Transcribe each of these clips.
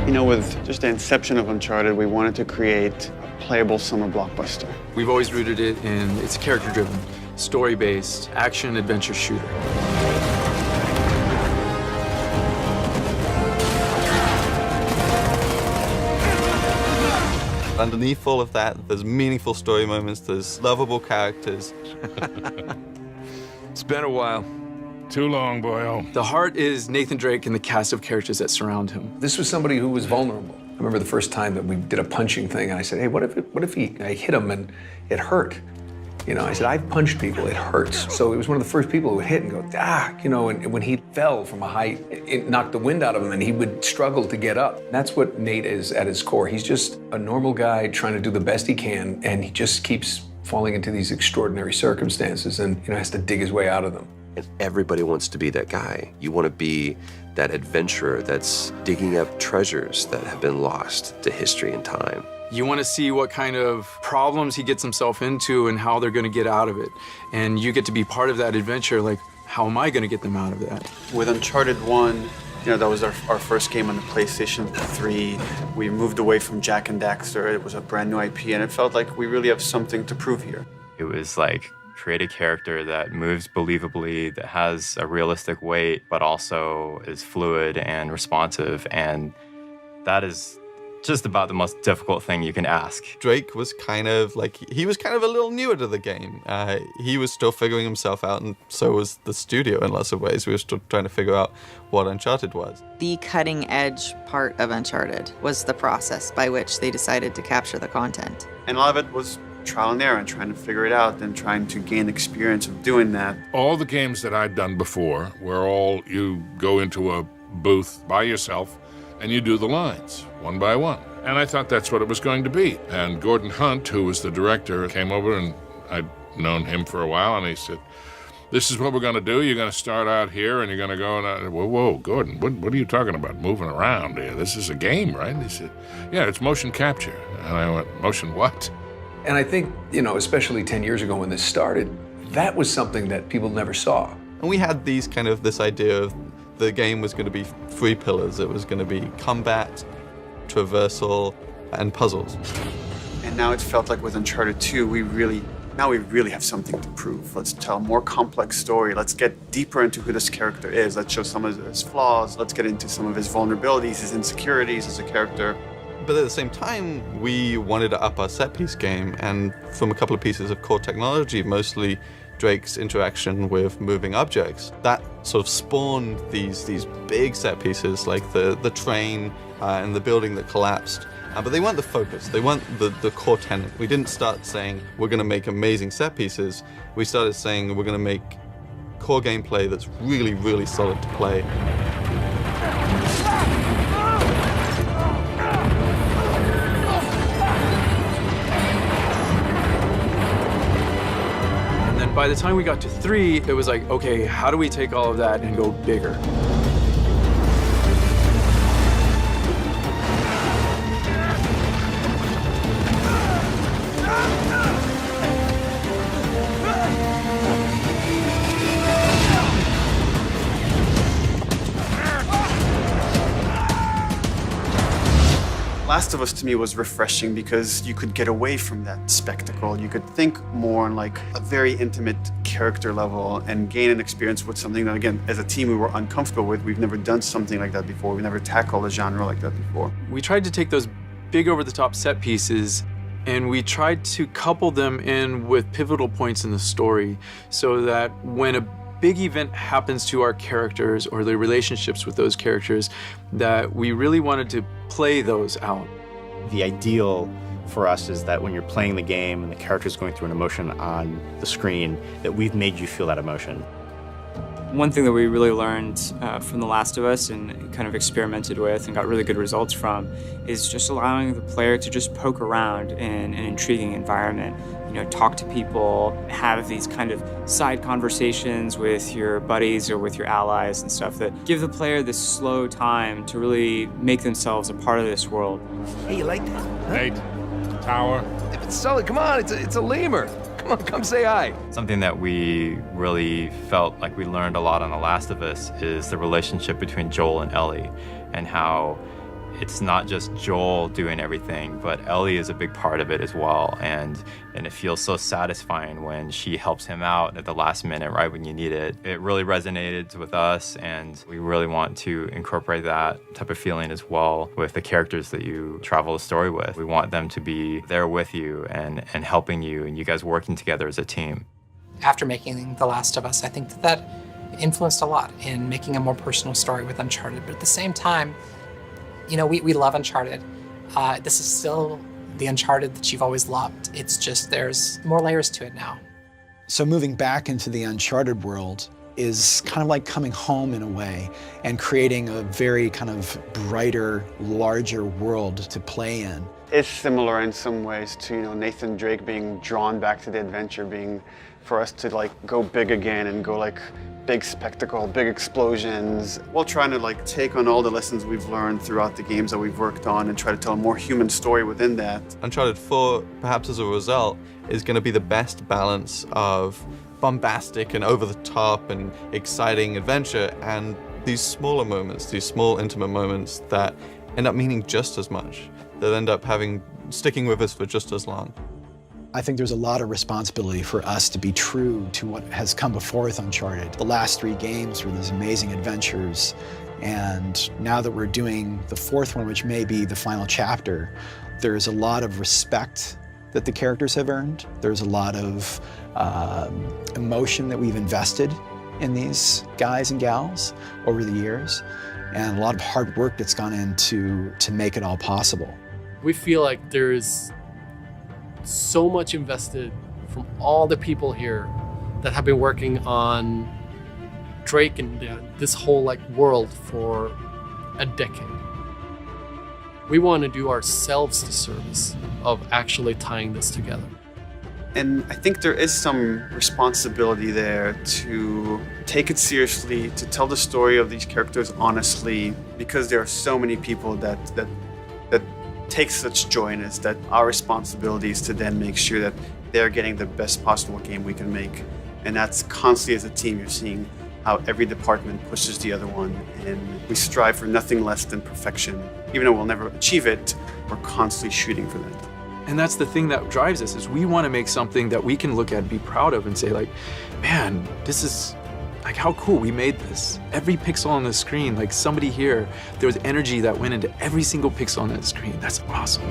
You know, with just the inception of Uncharted, we wanted to create a playable summer blockbuster. We've always rooted it in, it's a character-driven, story-based, action-adventure shooter. Underneath all of that, there's meaningful story moments, there's lovable characters. It's been a while. Too long, boyo. The heart is Nathan Drake and the cast of characters that surround him. This was somebody who was vulnerable. I remember the first time that we did a punching thing, and I said, hey, what if I hit him and it hurt? You know, I said, I've punched people, it hurts. So it was one of the first people who would hit and go, you know, and when he fell from a height, it knocked the wind out of him and he would struggle to get up. That's what Nate is at his core. He's just a normal guy trying to do the best he can, and he just keeps falling into these extraordinary circumstances and, you know, has to dig his way out of them. And everybody wants to be that guy. You want to be that adventurer that's digging up treasures that have been lost to history and time. You want to see what kind of problems he gets himself into and how they're going to get out of it. And you get to be part of that adventure, like, how am I going to get them out of that? With Uncharted 1, you know, that was our first game on the PlayStation 3. We moved away from Jak and Daxter. It was a brand new IP, and it felt like we really have something to prove here. It was like, create a character that moves believably, that has a realistic weight, but also is fluid and responsive, and that is just about the most difficult thing you can ask. Drake was kind of a little newer to the game. He was still figuring himself out, and so was the studio in lots of ways. We were still trying to figure out what Uncharted was. The cutting edge part of Uncharted was the process by which they decided to capture the content. And a lot of it was trial and error and trying to figure it out and trying to gain experience of doing that. All the games that I'd done before where you go into a booth by yourself and you do the lines one by one. And I thought that's what it was going to be. And Gordon Hunt, who was the director, came over, and I'd known him for a while, and he said, this is what we're going to do. You're going to start out here, and you're going to go, and whoa, Gordon, what are you talking about, moving around here? This is a game, right? And he said, yeah, it's motion capture. And I went, motion what? And I think, you know, especially 10 years ago when this started, that was something that people never saw. And we had this idea of the game was going to be 3 pillars. It was going to be combat, traversal, and puzzles. And now it felt like with Uncharted 2, we really have something to prove. Let's tell a more complex story. Let's get deeper into who this character is. Let's show some of his flaws. Let's get into some of his vulnerabilities, his insecurities as a character. But at the same time, we wanted to up our set-piece game, and from a couple of pieces of core technology, mostly Drake's interaction with moving objects, that sort of spawned these big set pieces like the train and the building that collapsed. But they weren't the focus. They weren't the core tenet. We didn't start saying we're going to make amazing set pieces. We started saying we're going to make core gameplay that's really, really solid to play. By the time we got to 3, it was like, okay, how do we take all of that and go bigger? Last of Us to me was refreshing because you could get away from that spectacle. You could think more on like a very intimate character level and gain an experience with something that, again, as a team we were uncomfortable with. We've never done something like that before. We've never tackled a genre like that before. We tried to take those big over-the-top set pieces and we tried to couple them in with pivotal points in the story so that when a big event happens to our characters or the relationships with those characters, that we really wanted to play those out. The ideal for us is that when you're playing the game and the character's going through an emotion on the screen, that we've made you feel that emotion. One thing that we really learned from The Last of Us and kind of experimented with and got really good results from is just allowing the player to just poke around in an intriguing environment. You know, talk to people, have these kind of side conversations with your buddies or with your allies and stuff that give the player this slow time to really make themselves a part of this world. Hey, you like that? Huh? Nate, tower. It's solid, come on, it's a lemur. Come on, come say hi. Something that we really felt like we learned a lot on The Last of Us is the relationship between Joel and Ellie, and how it's not just Joel doing everything, but Ellie is a big part of it as well. And it feels so satisfying when she helps him out at the last minute, right when you need it. It really resonated with us, and we really want to incorporate that type of feeling as well with the characters that you travel the story with. We want them to be there with you and helping you, and you guys working together as a team. After making The Last of Us, I think that influenced a lot in making a more personal story with Uncharted. But at the same time, you know, we love Uncharted. This is still the Uncharted that you've always loved. It's just there's more layers to it now. So moving back into the Uncharted world is kind of like coming home in a way and creating a very kind of brighter, larger world to play in. It's similar in some ways to, you know, Nathan Drake being drawn back to the adventure, being for us to like go big again and go like big spectacle, big explosions, while trying to like take on all the lessons we've learned throughout the games that we've worked on and try to tell a more human story within that. Uncharted 4, perhaps as a result, is going to be the best balance of bombastic and over-the-top and exciting adventure and these smaller moments, these small intimate moments that end up meaning just as much, that end up sticking with us for just as long. I think there's a lot of responsibility for us to be true to what has come before with Uncharted. The last 3 games were these amazing adventures, and now that we're doing the 4th one, which may be the final chapter, there's a lot of respect that the characters have earned. There's a lot of emotion that we've invested in these guys and gals over the years, and a lot of hard work that's gone into to make it all possible. We feel like there's so much invested from all the people here that have been working on Drake and this whole like world for a decade. We want to do ourselves the service of actually tying this together. And I think there is some responsibility there to take it seriously, to tell the story of these characters honestly, because there are so many people that take such joy in it, that our responsibility is to then make sure that they're getting the best possible game we can make. And that's constantly as a team, you're seeing how every department pushes the other one, and we strive for nothing less than perfection. Even though we'll never achieve it, we're constantly shooting for that. And that's the thing that drives us, is we want to make something that we can look at and be proud of and say like, man, this is like how cool we made this. Every pixel on the screen, like somebody here, there was energy that went into every single pixel on that screen. That's awesome.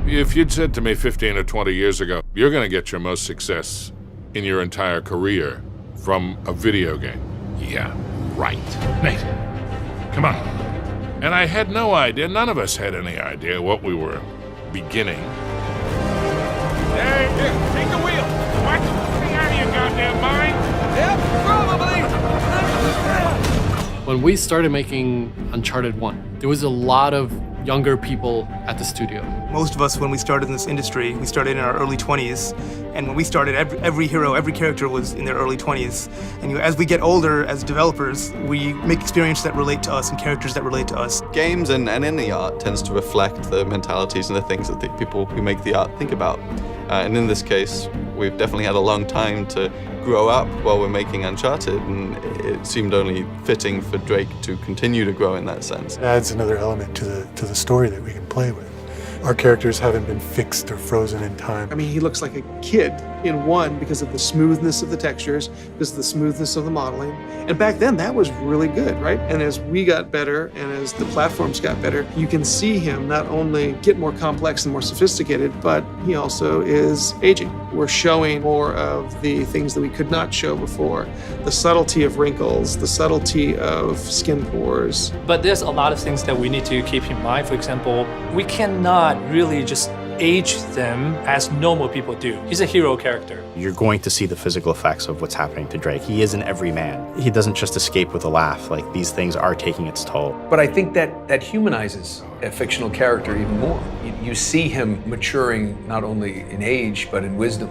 If you'd said to me 15 or 20 years ago, you're going to get your most success in your entire career from a video game. Yeah, right. Nate, come on. And I had no idea, none of us had any idea what we were beginning. Hey, here, take the wheel. What? Stay out of your goddamn mind. Yep, probably. When we started making Uncharted 1, there was a lot of younger people at the studio. Most of us, when we started in this industry, we started in our early 20s. And when we started, every hero, every character was in their early 20s. And as we get older as developers, we make experiences that relate to us and characters that relate to us. Games and any art tends to reflect the mentalities and the things that the people who make the art think about. And in this case, we've definitely had a long time to grow up while we're making Uncharted, and it seemed only fitting for Drake to continue to grow in that sense. It adds another element to the story that we can play with. Our characters haven't been fixed or frozen in time. I mean, he looks like a kid in 1 because of the smoothness of the textures, because of the smoothness of the modeling. And back then, that was really good, right? And as we got better and as the platforms got better, you can see him not only get more complex and more sophisticated, but he also is aging. We're showing more of the things that we could not show before. The subtlety of wrinkles, the subtlety of skin pores. But there's a lot of things that we need to keep in mind. For example, we cannot really just age them as normal people do. He's a hero character. You're going to see the physical effects of what's happening to Drake. He is an everyman. He doesn't just escape with a laugh. Like, these things are taking its toll. But I think that humanizes a fictional character even more. You see him maturing not only in age, but in wisdom.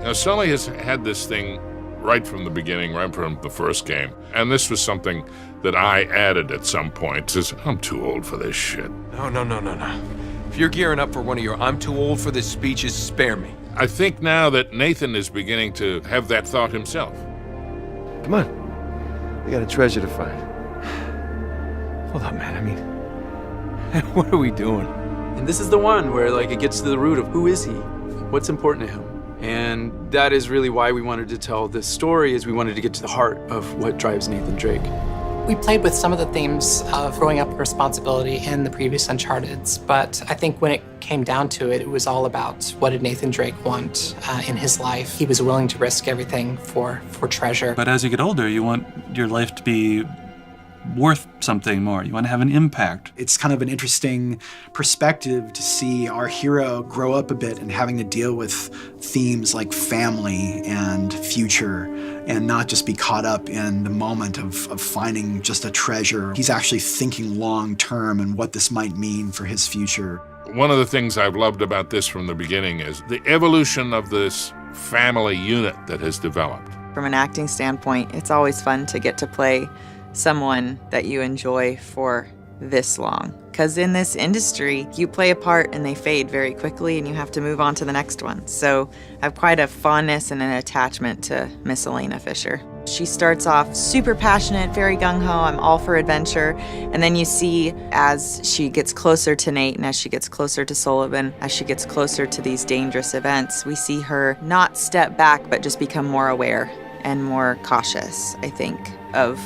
Now, Sully has had this thing right from the beginning, right from the first game. And this was something that I added at some point. Says, I'm too old for this shit. No. If you're gearing up for one of your I'm too old for this speeches, spare me. I think now that Nathan is beginning to have that thought himself. Come on. We got a treasure to find. Hold up, man. I mean, what are we doing? And this is the one where like it gets to the root of who is he? What's important to him? And that is really why we wanted to tell this story, is we wanted to get to the heart of what drives Nathan Drake. We played with some of the themes of growing up with responsibility in the previous Uncharted's, but I think when it came down to it, it was all about what did Nathan Drake want in his life. He was willing to risk everything for treasure. But as you get older, you want your life to be worth something more. You want to have an impact. It's kind of an interesting perspective to see our hero grow up a bit and having to deal with themes like family and future, and not just be caught up in the moment of finding just a treasure. He's actually thinking long term and what this might mean for his future. One of the things I've loved about this from the beginning is the evolution of this family unit that has developed. From an acting standpoint, it's always fun to get to play someone that you enjoy for this long. Because in this industry, you play a part and they fade very quickly and you have to move on to the next one. So I have quite a fondness and an attachment to Miss Elena Fisher. She starts off super passionate, very gung-ho, I'm all for adventure. And then you see as she gets closer to Nate and as she gets closer to Sullivan, as she gets closer to these dangerous events, we see her not step back, but just become more aware and more cautious, I think, of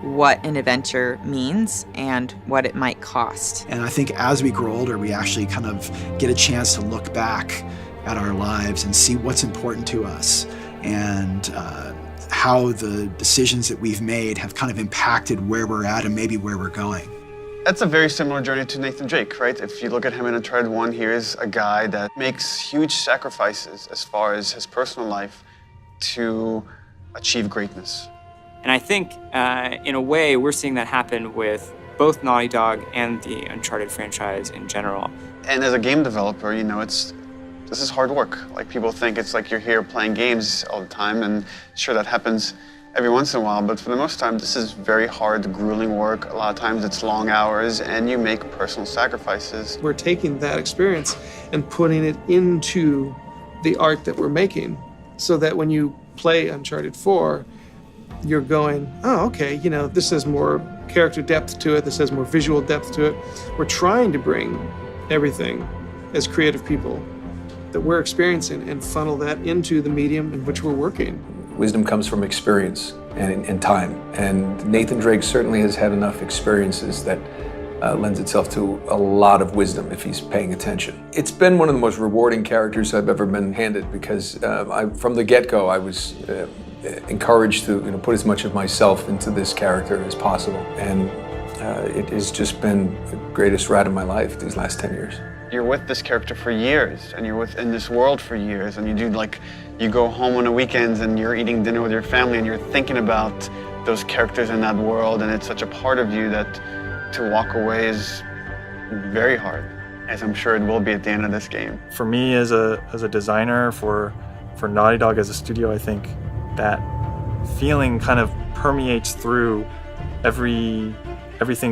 what an adventure means and what it might cost. And I think as we grow older, we actually kind of get a chance to look back at our lives and see what's important to us and how the decisions that we've made have kind of impacted where we're at and maybe where we're going. That's a very similar journey to Nathan Drake, right? If you look at him in Uncharted 1, here is a guy that makes huge sacrifices as far as his personal life to achieve greatness. And I think, in a way, we're seeing that happen with both Naughty Dog and the Uncharted franchise in general. And as a game developer, you know, this is hard work. Like, people think it's like you're here playing games all the time, and sure, that happens every once in a while, but for the most time, this is very hard, grueling work. A lot of times it's long hours, and you make personal sacrifices. We're taking that experience and putting it into the art that we're making, so that when you play Uncharted 4, you're going, oh, okay, you know, this has more character depth to it, this has more visual depth to it. We're trying to bring everything as creative people that we're experiencing and funnel that into the medium in which we're working. Wisdom comes from experience and time. And Nathan Drake certainly has had enough experiences that lends itself to a lot of wisdom if he's paying attention. It's been one of the most rewarding characters I've ever been handed because from the get-go I was encouraged to put as much of myself into this character as possible. And it has just been the greatest ride of my life these last 10 years. You're with this character for years, and you're within this world for years, and you go home on the weekends and you're eating dinner with your family and you're thinking about those characters in that world, and it's such a part of you that to walk away is very hard, as I'm sure it will be at the end of this game. For me as a designer, for Naughty Dog as a studio, I think that feeling kind of permeates through everything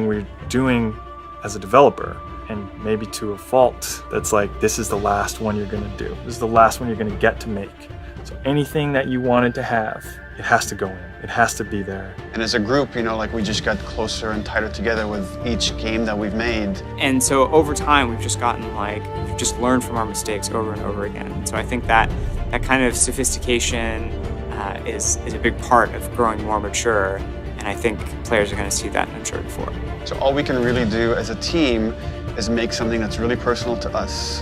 we're doing as a developer, and maybe to a fault. That's like, this is the last one you're gonna do. This is the last one you're gonna get to make. So anything that you wanted to have, it has to go in. It has to be there. And as a group, we just got closer and tighter together with each game that we've made. And so over time, we've just gotten we've just learned from our mistakes over and over again. And so I think that kind of sophistication is a big part of growing more mature. And I think players are going to see that in Uncharted 4. So all we can really do as a team is make something that's really personal to us.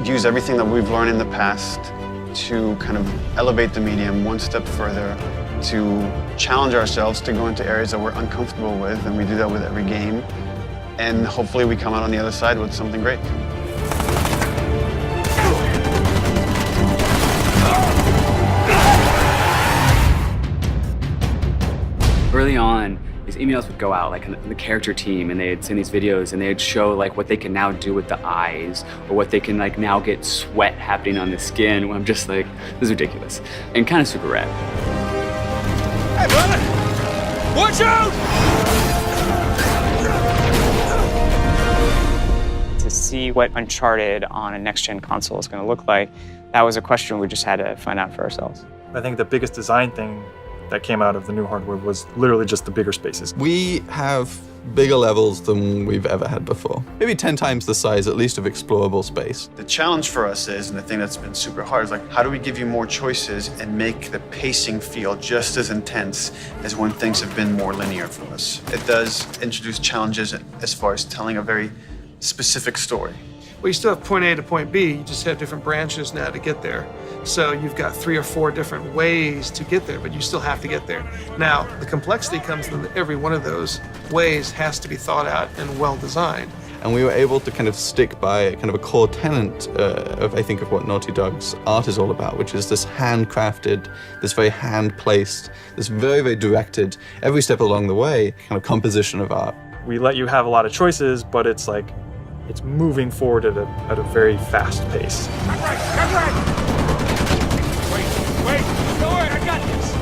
Use everything that we've learned in the past to kind of elevate the medium one step further, to challenge ourselves to go into areas that we're uncomfortable with, and we do that with every game. And hopefully we come out on the other side with something great. Early on, these emails would go out on the character team, and they'd send these videos and they'd show what they can now do with the eyes, or what they can now get sweat happening on the skin. When I'm just like, this is ridiculous and kind of super rad. Hey, brother! Watch out! To see what Uncharted on a next-gen console is going to look like, that was a question we just had to find out for ourselves. I think the biggest design thing that came out of the new hardware was literally just the bigger spaces. We have bigger levels than we've ever had before. Maybe 10 times the size, at least, of explorable space. The challenge for us is, and the thing that's been super hard, is like, how do we give you more choices and make the pacing feel just as intense as when things have been more linear for us? It does introduce challenges as far as telling a very specific story. Well, you still have point A to point B, you just have different branches now to get there. So you've got 3 or 4 different ways to get there, but you still have to get there. Now, the complexity comes in that every one of those ways has to be thought out and well designed. And we were able to kind of stick by kind of a core tenet of, I think, of what Naughty Dog's art is all about, which is this handcrafted, this very hand-placed, this very, very directed, every step along the way, kind of composition of art. We let you have a lot of choices, but it's like, it's moving forward at a very fast pace. Come right! Wait, don't worry, I got this!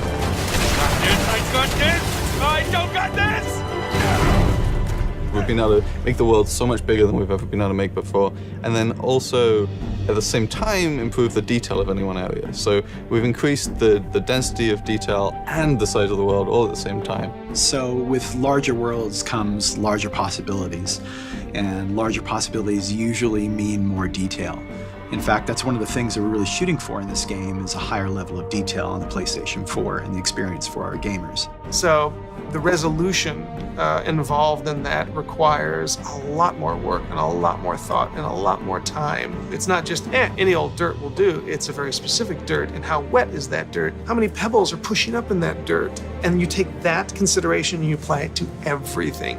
I got this! I don't got this! We've been able to make the world so much bigger than we've ever been able to make before, and then also, at the same time, improve the detail of any one area. So we've increased the density of detail and the size of the world all at the same time. So with larger worlds comes larger possibilities, and larger possibilities usually mean more detail. In fact, that's one of the things that we're really shooting for in this game is a higher level of detail on the PlayStation 4 and the experience for our gamers. So the resolution involved in that requires a lot more work and a lot more thought and a lot more time. It's not just, any old dirt will do. It's a very specific dirt, and how wet is that dirt? How many pebbles are pushing up in that dirt? And you take that consideration and you apply it to everything.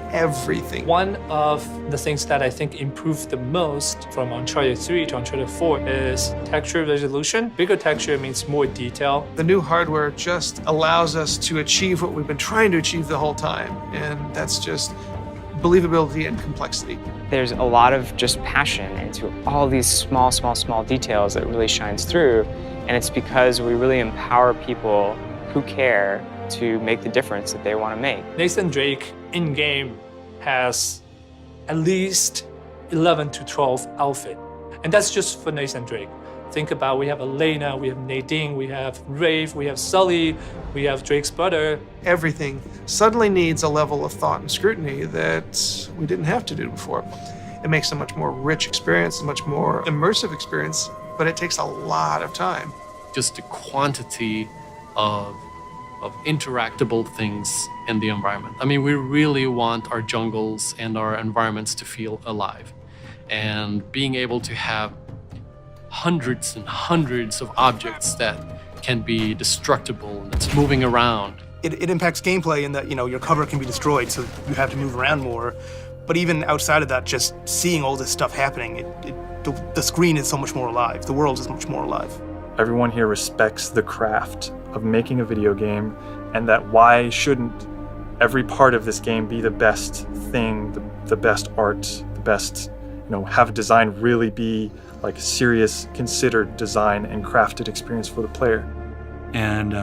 One of the things that I think improved the most from Uncharted 3 to Uncharted 4 is texture resolution. Bigger texture means more detail. The new hardware just allows us to achieve what we've been trying to achieve the whole time, and that's just believability and complexity. There's a lot of just passion into all these small details that really shines through, and it's because we really empower people who care to make the difference that they want to make. Nathan Drake in-game has at least 11 to 12 outfits, and that's just for Nathan Drake. Think about, we have Elena, we have Nadine, we have Rafe, we have Sully, we have Drake's brother. Everything suddenly needs a level of thought and scrutiny that we didn't have to do before. It makes a much more rich experience, a much more immersive experience, but it takes a lot of time. Just the quantity of interactable things in the environment. I mean, we really want our jungles and our environments to feel alive. And being able to have hundreds and hundreds of objects that can be destructible and it's moving around. It impacts gameplay in that, your cover can be destroyed, so you have to move around more. But even outside of that, just seeing all this stuff happening, the screen is so much more alive. The world is much more alive. Everyone here respects the craft of making a video game, and that why shouldn't every part of this game be the best thing, the best art, the best, have design really be like a serious, considered design and crafted experience for the player. And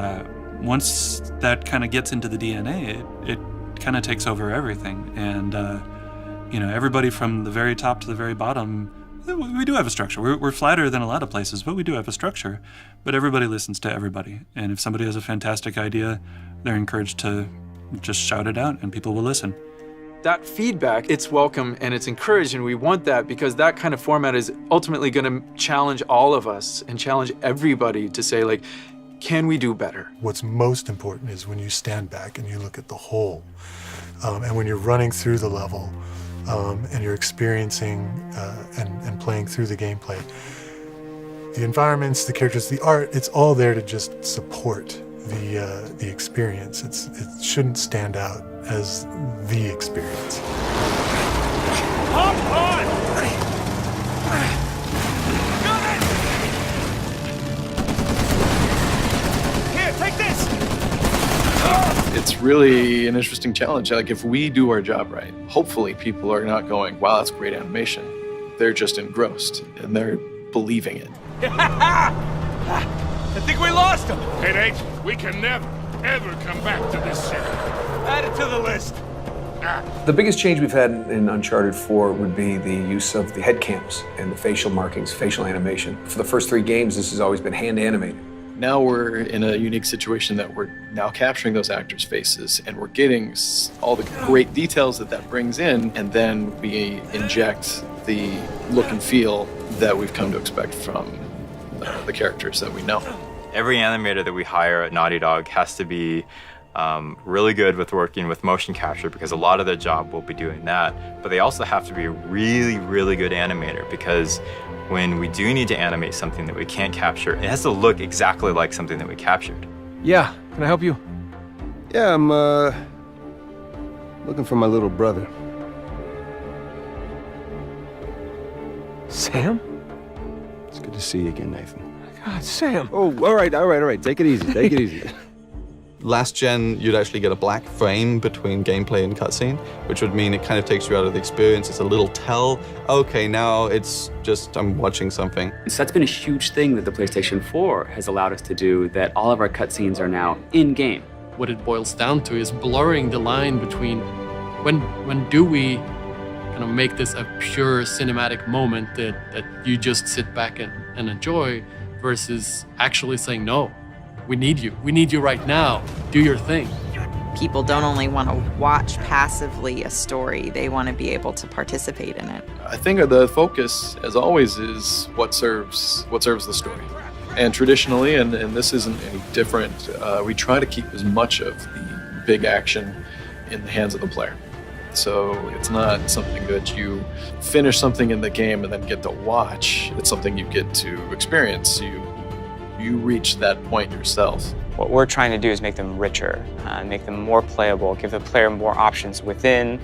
once that kind of gets into the DNA, it kind of takes over everything. And, everybody from the very top to the very bottom, we do have a structure. We're flatter than a lot of places, but we do have a structure. But everybody listens to everybody. And if somebody has a fantastic idea, they're encouraged to just shout it out and people will listen. That feedback, it's welcome and it's encouraged, and we want that because that kind of format is ultimately going to challenge all of us and challenge everybody to say, like, can we do better? What's most important is when you stand back and you look at the whole, and when you're running through the level, and you're experiencing and playing through the gameplay. The environments, the characters, the art, it's all there to just support the experience. It shouldn't stand out as the experience. Hop on! Here, take this! It's really an interesting challenge. Like, if we do our job right, hopefully people are not going, wow, that's great animation. They're just engrossed and they're believing it. I think we lost him. Hey, Nate, we can never, ever come back to this city. Add it to the list. The biggest change we've had in Uncharted 4 would be the use of the head cams and the facial markings, facial animation. For the first 3 games, this has always been hand animated. Now we're in a unique situation that we're now capturing those actors' faces, and we're getting all the great details that brings in, and then we inject the look and feel that we've come to expect from the characters that we know. Every animator that we hire at Naughty Dog has to be really good with working with motion capture, because a lot of their job will be doing that. But they also have to be a really, really good animator, because when we do need to animate something that we can't capture, it has to look exactly like something that we captured. Yeah, can I help you? Yeah, I'm looking for my little brother. Sam? It's good to see you again, Nathan. God, Sam. Oh, all right. Take it easy, take it easy. Last gen, you'd actually get a black frame between gameplay and cutscene, which would mean it kind of takes you out of the experience. It's a little tell. Okay, now it's just I'm watching something. So that's been a huge thing that the PlayStation 4 has allowed us to do, that all of our cutscenes are now in-game. What it boils down to is blurring the line between when do we kind of make this a pure cinematic moment that you just sit back and enjoy, versus actually saying, no, we need you right now, do your thing. People don't only want to watch passively a story, they want to be able to participate in it. I think the focus, as always, is what serves the story. And traditionally, and this isn't any different, we try to keep as much of the big action in the hands of the player. So it's not something that you finish something in the game and then get to watch. It's something you get to experience. You reach that point yourself. What we're trying to do is make them richer, make them more playable, give the player more options within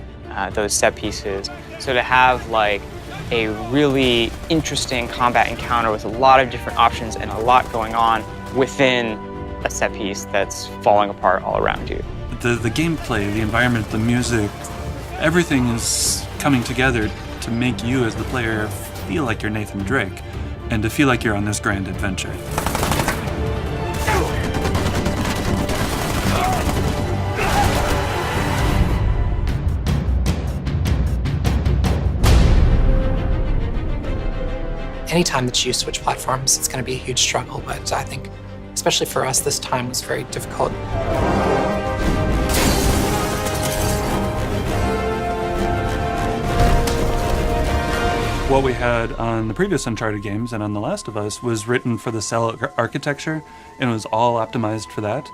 those set pieces. So to have like a really interesting combat encounter with a lot of different options and a lot going on within a set piece that's falling apart all around you. The gameplay, the environment, the music, everything is coming together to make you as the player feel like you're Nathan Drake and to feel like you're on this grand adventure. Anytime that you switch platforms, it's going to be a huge struggle, but I think, especially for us, this time was very difficult. What we had on the previous Uncharted games and on The Last of Us was written for the cell architecture, and it was all optimized for that.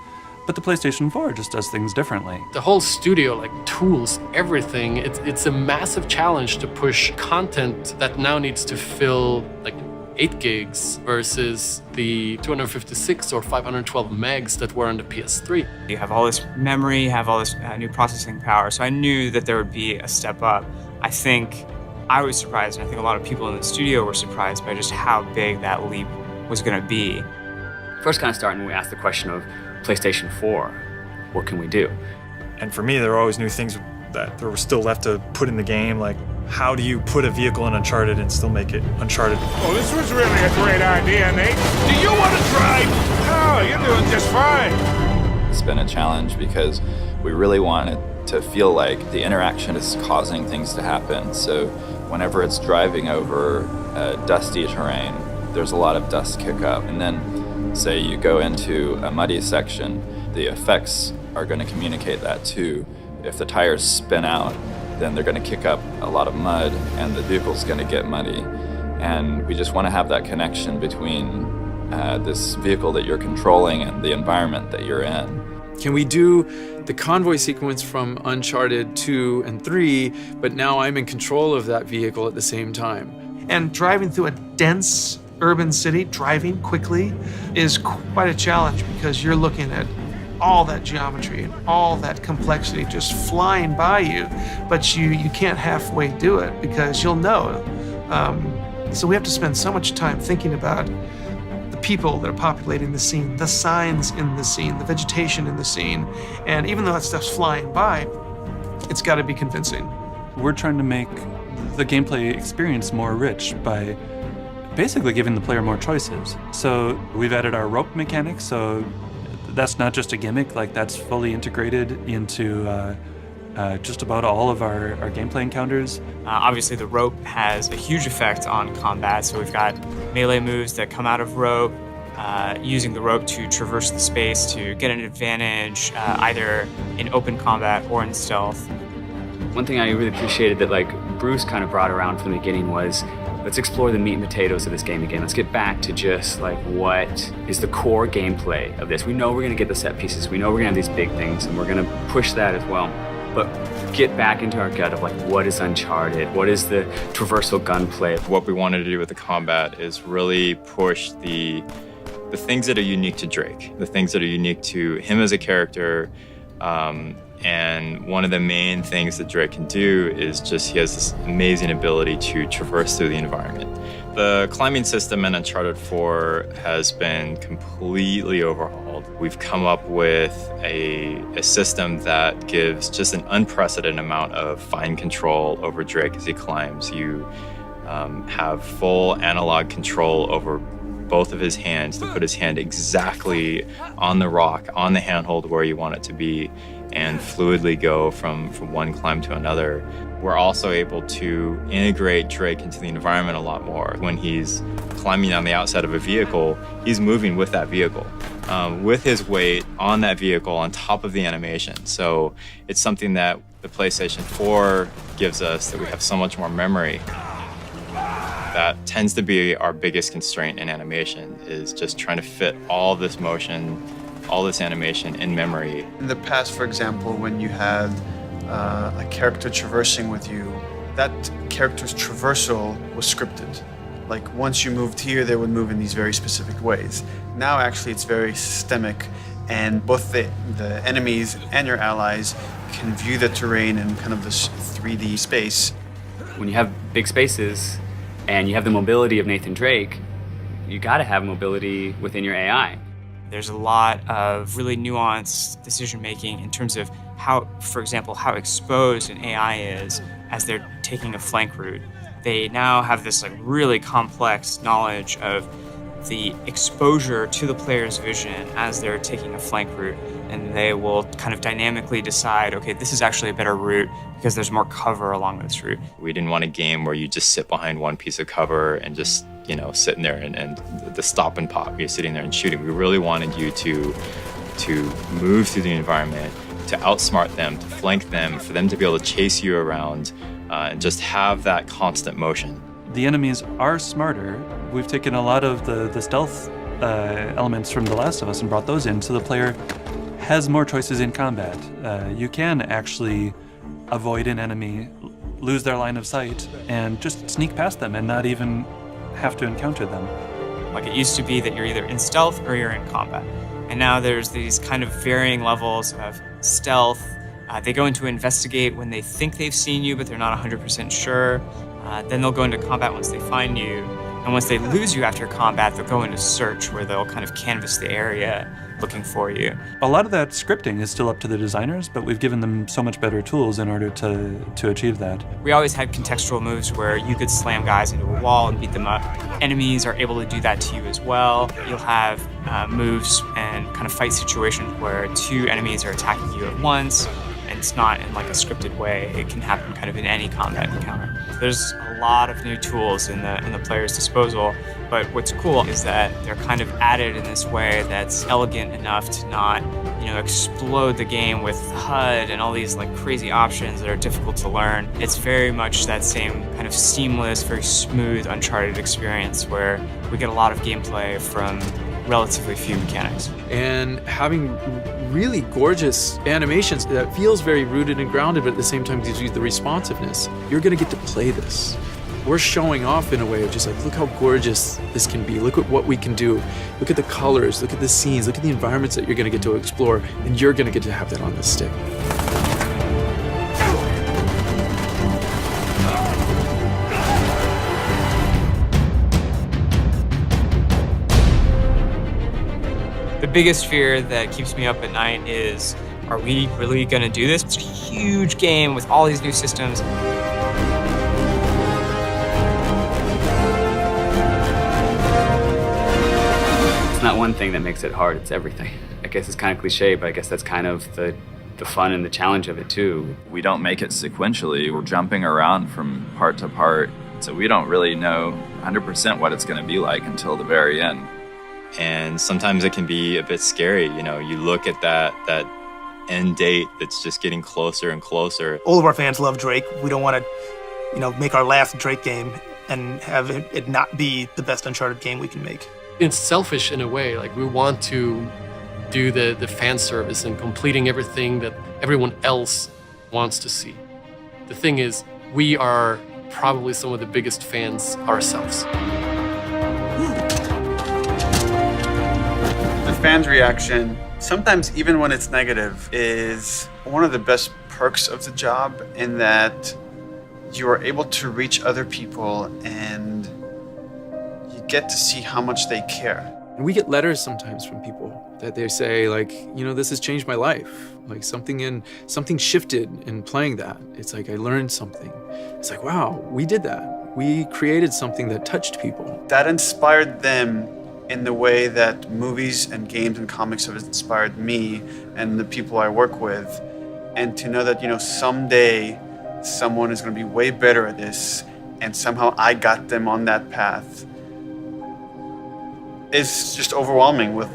But the PlayStation 4 just does things differently. The whole studio, like tools, everything, it's a massive challenge to push content that now needs to fill like 8 gigs versus the 256 or 512 megs that were on the PS3. You have all this memory, you have all this new processing power, so I knew that there would be a step up. I think I was surprised, and I think a lot of people in the studio were surprised by just how big that leap was going to be. First kind of starting, we asked the question of PlayStation 4, what can we do? And for me, there were always new things that there were still left to put in the game, like how do you put a vehicle in Uncharted and still make it Uncharted? Oh, this was really a great idea, Nate. Do you want to drive? Oh, you're doing just fine. It's been a challenge because we really wanted to feel like the interaction is causing things to happen. So whenever it's driving over dusty terrain, there's a lot of dust kick up. And then say you go into a muddy section, the effects are going to communicate that too. If the tires spin out, then they're going to kick up a lot of mud and the vehicle's going to get muddy. And we just want to have that connection between this vehicle that you're controlling and the environment that you're in. Can we do the convoy sequence from Uncharted 2 and 3, but now I'm in control of that vehicle at the same time? And driving through a dense urban city, driving quickly, is quite a challenge because you're looking at all that geometry and all that complexity just flying by you, but you can't halfway do it because you'll know. So we have to spend so much time thinking about the people that are populating the scene, the signs in the scene, the vegetation in the scene, and even though that stuff's flying by, it's got to be convincing. We're trying to make the gameplay experience more rich by basically giving the player more choices. So we've added our rope mechanics, so that's not just a gimmick, like that's fully integrated into just about all of our gameplay encounters. Obviously, the rope has a huge effect on combat, so we've got melee moves that come out of rope, using the rope to traverse the space to get an advantage, either in open combat or in stealth. One thing I really appreciated that Bruce kind of brought around from the beginning was, let's explore the meat and potatoes of this game again. Let's get back to just what is the core gameplay of this. We know we're gonna get the set pieces, we know we're gonna have these big things, and we're gonna push that as well. But get back into our gut of what is Uncharted, what is the traversal gunplay. What we wanted to do with the combat is really push the things that are unique to Drake, the things that are unique to him as a character. And one of the main things that Drake can do is he has this amazing ability to traverse through the environment. The climbing system in Uncharted 4 has been completely overhauled. We've come up with a system that gives just an unprecedented amount of fine control over Drake as he climbs. You have full analog control over both of his hands to put his hand exactly on the rock, on the handhold where you want it to be, and fluidly go from one climb to another. We're also able to integrate Drake into the environment a lot more. When he's climbing on the outside of a vehicle, he's moving with that vehicle, with his weight on that vehicle on top of the animation. So it's something that the PlayStation 4 gives us, that we have so much more memory. That tends to be our biggest constraint in animation, is just trying to fit all this motion, all this animation in memory. In the past, for example, when you had a character traversing with you, that character's traversal was scripted. Once you moved here, they would move in these very specific ways. Now, actually, it's very systemic, and both the enemies and your allies can view the terrain in kind of this 3D space. When you have big spaces and you have the mobility of Nathan Drake, you gotta have mobility within your AI. There's a lot of really nuanced decision-making in terms of how, for example, how exposed an AI is as they're taking a flank route. They now have this really complex knowledge of the exposure to the player's vision as they're taking a flank route, and they will kind of dynamically decide, okay, this is actually a better route because there's more cover along this route. We didn't want a game where you just sit behind one piece of cover and just sitting there and the stop and pop, you're sitting there and shooting. We really wanted you to move through the environment, to outsmart them, to flank them, for them to be able to chase you around, and just have that constant motion. The enemies are smarter. We've taken a lot of the stealth elements from The Last of Us and brought those in, so the player has more choices in combat. You can actually avoid an enemy, lose their line of sight, and just sneak past them and not even have to encounter them. It used to be that you're either in stealth or you're in combat. And now there's these kind of varying levels of stealth. They go into investigate when they think they've seen you, but they're not 100% sure. Then they'll go into combat once they find you. And once they lose you after combat, they'll go into search, where they'll kind of canvass the area looking for you. A lot of that scripting is still up to the designers, but we've given them so much better tools in order to achieve that. We always had contextual moves where you could slam guys into a wall and beat them up. Enemies are able to do that to you as well. You'll have moves and kind of fight situations where two enemies are attacking you at once, and it's not in a scripted way. It can happen kind of in any combat encounter. There's a lot of new tools in the player's disposal, but what's cool is that they're kind of added in this way that's elegant enough to not, explode the game with HUD and all these crazy options that are difficult to learn. It's very much that same kind of seamless, very smooth Uncharted experience where we get a lot of gameplay from relatively few mechanics. And having really gorgeous animations that feels very rooted and grounded, but at the same time gives you the responsiveness. You're gonna get to play this. We're showing off in a way of just look how gorgeous this can be. Look at what we can do. Look at the colors, look at the scenes, look at the environments that you're gonna get to explore, and you're gonna get to have that on the stick. The biggest fear that keeps me up at night is, are we really gonna do this? It's a huge game with all these new systems. It's not one thing that makes it hard, it's everything. I guess it's kind of cliche, but I guess that's kind of the the fun and the challenge of it too. We don't make it sequentially. We're jumping around from part to part, so we don't really know 100% what it's going to be like until the very end. And sometimes it can be a bit scary. You know, you look at that end date that's just getting closer and closer. All of our fans love Drake. We don't want to, make our last Drake game and have it not be the best Uncharted game we can make. It's selfish in a way. Like, we want to do the fan service and completing everything that everyone else wants to see. The thing is, we are probably some of the biggest fans ourselves. The fans' reaction, sometimes even when it's negative, is one of the best perks of the job, in that you are able to reach other people and you get to see how much they care. And we get letters sometimes from people that they say, like, this has changed my life. Like, something shifted in playing that. It's like I learned something. It's like, wow, we did that. We created something that touched people. That inspired them in the way that movies and games and comics have inspired me and the people I work with. And to know that, someday someone is going to be way better at this, and somehow I got them on that path, is just overwhelming with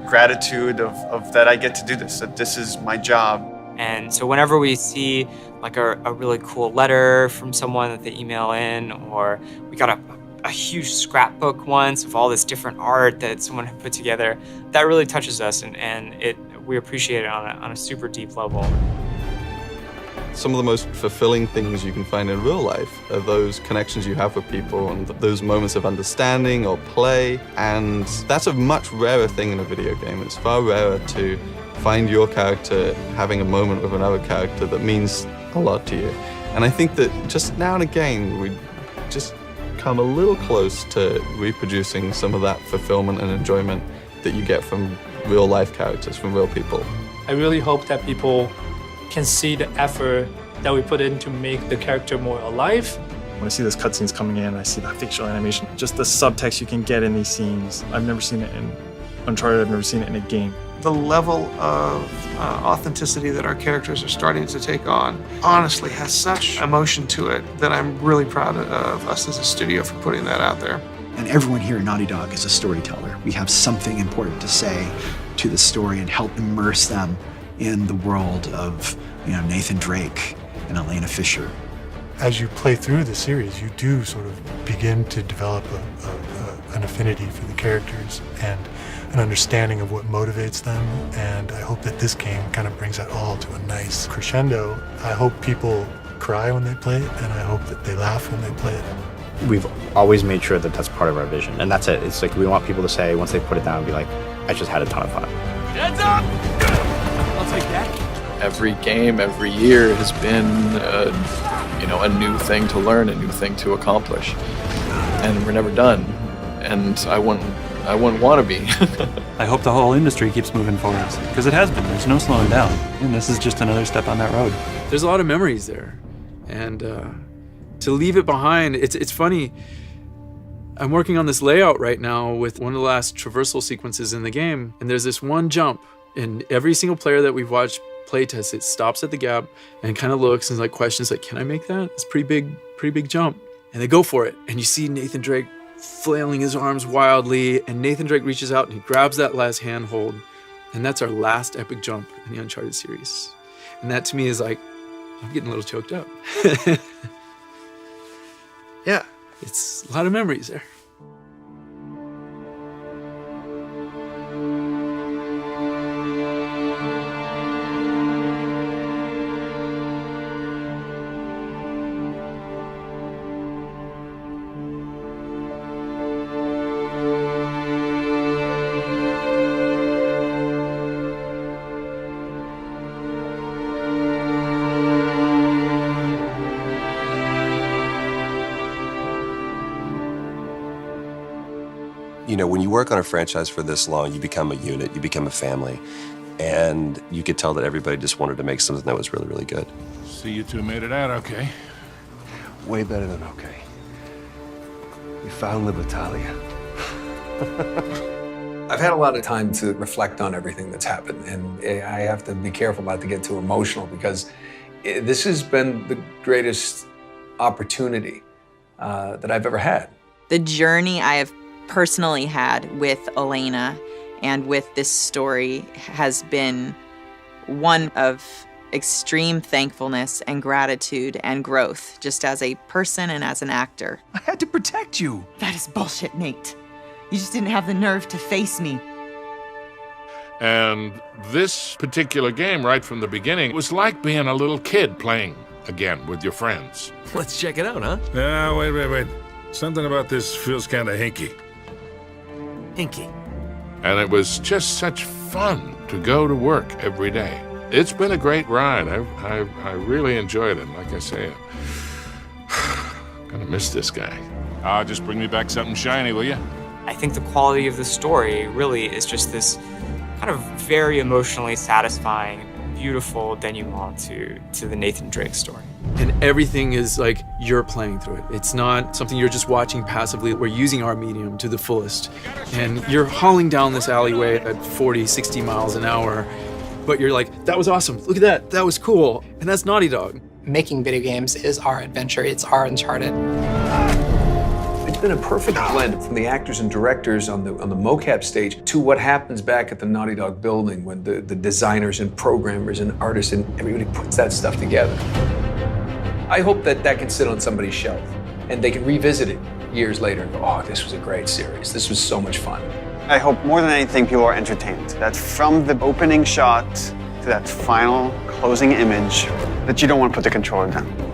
gratitude of that I get to do this, that this is my job. And so whenever we see a really cool letter from someone that they email in, or we got a huge scrapbook once of all this different art that someone had put together, that really touches us, and we appreciate it on a super deep level. Some of the most fulfilling things you can find in real life are those connections you have with people and those moments of understanding or play. And that's a much rarer thing in a video game. It's far rarer to find your character having a moment with another character that means a lot to you. And I think that just now and again, we just come a little close to reproducing some of that fulfillment and enjoyment that you get from real life characters, from real people. I really hope that people can see the effort that we put in to make the character more alive. When I see those cutscenes coming in, I see the facial animation, just the subtext you can get in these scenes. I've never seen it in Uncharted, I've never seen it in a game. The level of authenticity that our characters are starting to take on honestly has such emotion to it that I'm really proud of us as a studio for putting that out there. And everyone here at Naughty Dog is a storyteller. We have something important to say to the story and help immerse them in the world of Nathan Drake and Elena Fisher. As you play through the series, you do sort of begin to develop an affinity for the characters and an understanding of what motivates them, and I hope that this game kind of brings that all to a nice crescendo. I hope people cry when they play it, and I hope that they laugh when they play it. We've always made sure that that's part of our vision, and that's it. It's like we want people to say, once they put it down, be like, I just had a ton of fun. Heads up! I'll take that. Every game, every year has been, a new thing to learn, a new thing to accomplish, and we're never done. And I wouldn't want to be. I hope the whole industry keeps moving forward, because it has been. There's no slowing down, and this is just another step on that road. There's a lot of memories there, and to leave it behind, it's funny. I'm working on this layout right now with one of the last traversal sequences in the game, and there's this one jump, and every single player that we've watched playtest it stops at the gap and kind of looks and questions can I make that? It's a pretty big jump. And they go for it, and you see Nathan Drake flailing his arms wildly, and Nathan Drake reaches out and he grabs that last handhold, and that's our last epic jump in the Uncharted series. And that to me is I'm getting a little choked up. Yeah, it's a lot of memories there. When you work on a franchise for this long, you become a unit, you become a family, and you could tell that everybody just wanted to make something that was really, really good. So you two made it out okay? Way better than okay. We found Libertalia. I've had a lot of time to reflect on everything that's happened, and I have to be careful not to get too emotional because this has been the greatest opportunity that I've ever had. The journey I have personally had with Elena and with this story has been one of extreme thankfulness and gratitude and growth, just as a person and as an actor. I had to protect you. That is bullshit, Nate. You just didn't have the nerve to face me. And this particular game, right from the beginning, was like being a little kid playing again with your friends. Let's check it out, huh? Yeah, wait. Something about this feels kind of hinky. Hinky. And it was just such fun to go to work every day. It's been a great ride. I really enjoyed it. Like I say, I'm gonna miss this guy. Just bring me back something shiny, will you? I think the quality of the story really is just this kind of very emotionally satisfying, beautiful denouement to the Nathan Drake story. And everything is like you're playing through it. It's not something you're just watching passively. We're using our medium to the fullest. And you're hauling down this alleyway at 40, 60 miles an hour, but you're like, that was awesome. Look at that. That was cool. And that's Naughty Dog. Making video games is our adventure. It's our Uncharted. It's been a perfect blend from the actors and directors on the mocap stage to what happens back at the Naughty Dog building when the designers and programmers and artists and everybody puts that stuff together. I hope that can sit on somebody's shelf and they can revisit it years later and go, oh, this was a great series. This was so much fun. I hope more than anything people are entertained. That from the opening shot to that final closing image, that you don't want to put the controller down.